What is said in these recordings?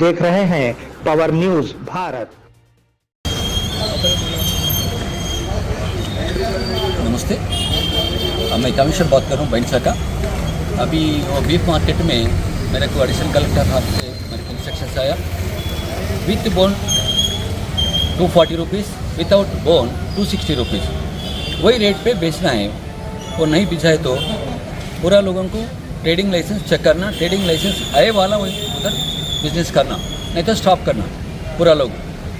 देख रहे हैं पावर न्यूज भारत। नमस्ते, मैं कमिश्नर बात कर रहा हूँ बैंसा का। अभी वो बीफ मार्केट में मेरे को एडिशनल कलेक्टर साहब से मेरे को इंस्ट्रक्शंस आया, with bone 240 rupees, without bone 260 rupees, वही रेट पे बेचना है। और नहीं बिछा है तो पूरा लोगों को ट्रेडिंग लाइसेंस चेक करना, ट्रेडिंग लाइसेंस आए वाला वही उधर बिजनेस करना, नहीं तो स्टॉप करना पूरा लोग।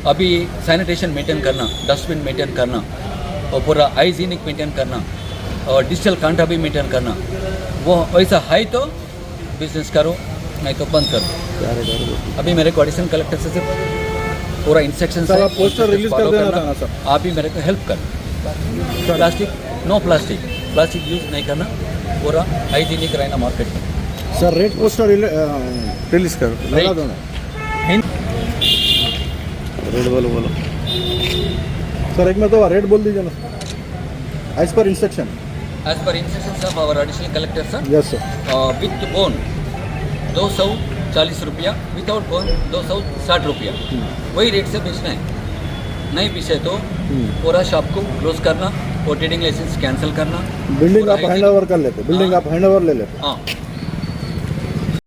अभी सैनिटेशन मेंटेन करना, डस्टबिन मेंटेन करना, और पूरा हाइजीनिक मेंटेन करना, और डिजिटल कांटा भी मेंटेन करना। वो वैसा है तो बिजनेस करो, नहीं तो बंद करो। अभी मेरे को एडिशनल कलेक्टर से पूरा इंस्ट्रक्शन सर, आप पोस्टर रिलीज कर देना था ना सर। आप भी मेरे को हेल्प कर। प्लास्टिक नो प्लास्टिक यूज नहीं करना, पूरा हाइजीनिक रहना मार्केट में। सर रेड पोस्टर रिलीज कर लगा दो ना। रेड बोलो सर, एक में तो रेड बोल दीजिए ना, as per instruction. As per instruction of our additional collector sir. Yes sir. With bone 240 रुपया, विदाउट बोन 260 रुपया, वही रेट से बेचना है। नहीं बेचे तो पूरा शॉप को क्लोज करना और ट्रेडिंग लाइसेंस कैंसिल करना। बिल्डिंग आप हैंड ओवर कर लेते, बिल्डिंग आप हैंड ओवर ले लेते। हाँ,